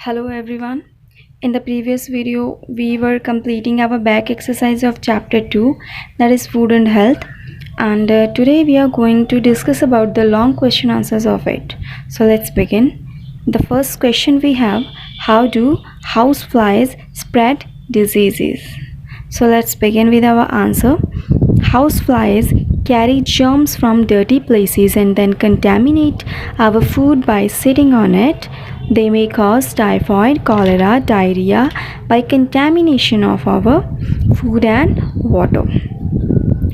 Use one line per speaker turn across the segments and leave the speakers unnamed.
Hello everyone. In the previous video, we were completing our back exercise of chapter 2, that is food and health. And today we are going to discuss about the long question answers of it. So let's begin. The first question we have, how do houseflies spread diseases? So let's begin with our answer. Houseflies carry germs from dirty places and then contaminate our food by sitting on it. They may cause typhoid, cholera, diarrhea by contamination of our food and water.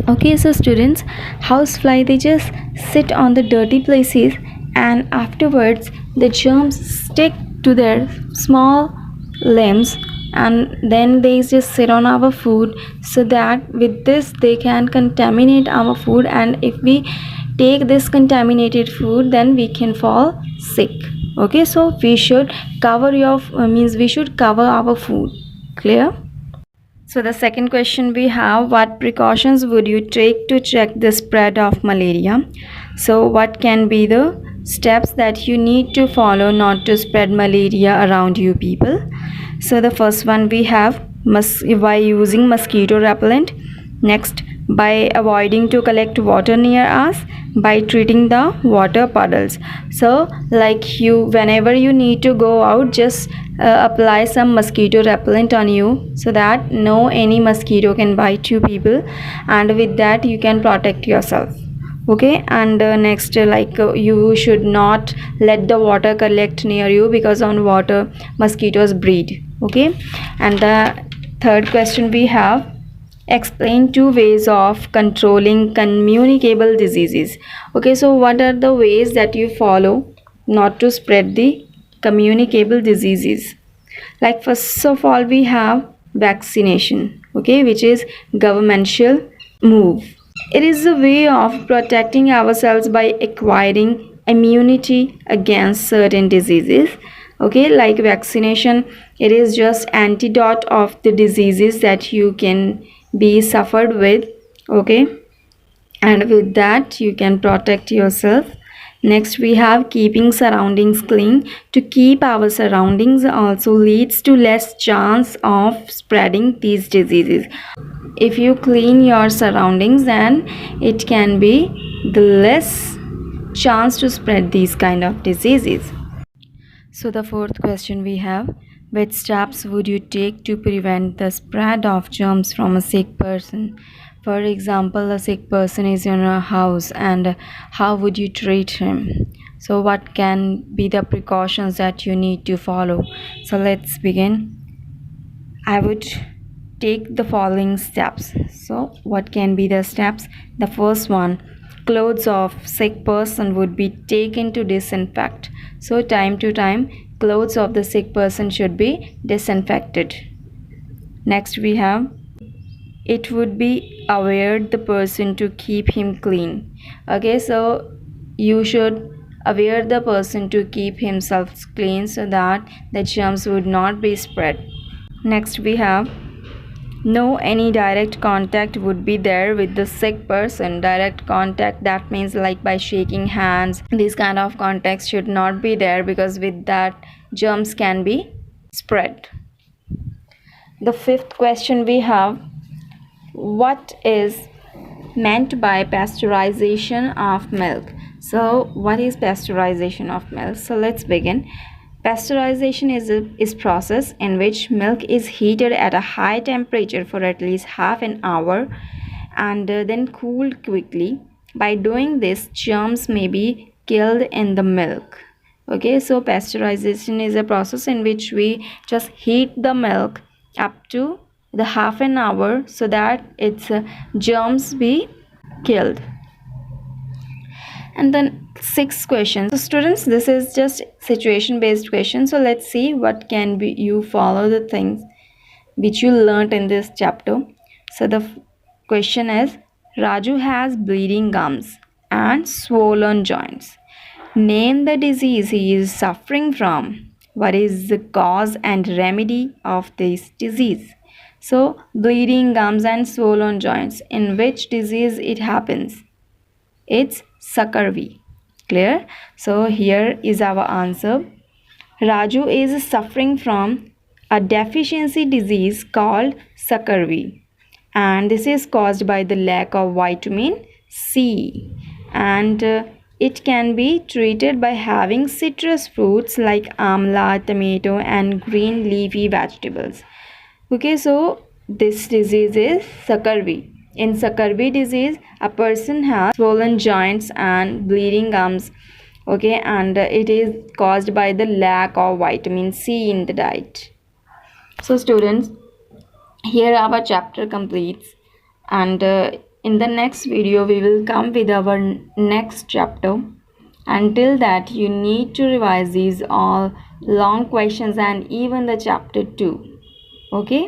Okay, so students, housefly, they just sit on the dirty places and afterwards the germs stick to their small limbs and then they just sit on our food, so that with this they can contaminate our food, and if we take this contaminated food then we can fall sick. Okay, so we should cover your means we should cover our food. Clear? So the second question we have, what precautions would you take to check the spread of malaria? So what can be the steps that you need to follow not to spread malaria around you people? So the first one we have, by using mosquito repellent. Next, by avoiding to collect water near us, by treating the water puddles. So like you, whenever you need to go out, just apply some mosquito repellent on you, so that no any mosquito can bite you people, and with that you can protect yourself. Okay, and next, you should not let the water collect near you, because on water mosquitoes breed. Okay, and the third question we have, explain two ways of controlling communicable diseases. Okay, so what are the ways that you follow not to spread the communicable diseases? Like first of all we have vaccination, okay, which is governmental move. It is a way of protecting ourselves by acquiring immunity against certain diseases. Okay, like vaccination, it is just antidote of the diseases that you can be suffered with. Okay, and with that you can protect yourself. Next we have keeping surroundings clean. To keep our surroundings also leads to less chance of spreading these diseases. If you clean your surroundings, then it can be the less chance to spread these kind of diseases. So the fourth question we have, which steps would you take to prevent the spread of germs from a sick person? For example, a sick person is in a house, and how would you treat him? So what can be the precautions that you need to follow? So let's begin. I would take the following steps. So what can be the steps? The first one, clothes of sick person would be taken to disinfect. So time to time clothes of the sick person should be disinfected. Next we have, it would be aware the person to keep him clean. Okay, so you should aware the person to keep himself clean, so that the germs would not be spread. Next we have, no any direct contact would be there with the sick person. Direct contact, that means like by shaking hands, these kind of contacts should not be there, because with that germs can be spread. The fifth question we have, what is meant by pasteurization of milk? So what is pasteurization of milk? So let's begin. Pasteurization is process in which milk is heated at a high temperature for at least half an hour and then cooled quickly. By doing this, germs may be killed in the milk. Okay, so pasteurization is a process in which we just heat the milk up to the half an hour, so that its germs be killed. And then sixth question. So students, this is just situation based question, so let's see what can be you follow the things which you learned in this chapter. So the question is, Raju has bleeding gums and swollen joints. Name the disease he is suffering from. What is the cause and remedy of this disease? So bleeding gums and swollen joints, in which disease it happens? It's scurvy. Clear? So here is our answer. Raju is suffering from a deficiency disease called scurvy, and this is caused by the lack of vitamin C, and it can be treated by having citrus fruits like amla, tomato, and green leafy vegetables. Okay, so this disease is scurvy. In scurvy disease, a person has swollen joints and bleeding gums. Okay, and it is caused by the lack of vitamin C in the diet. So, students, here our chapter completes, and in the next video, we will come with our next chapter. Until that, you need to revise these all long questions and even the chapter 2. Okay.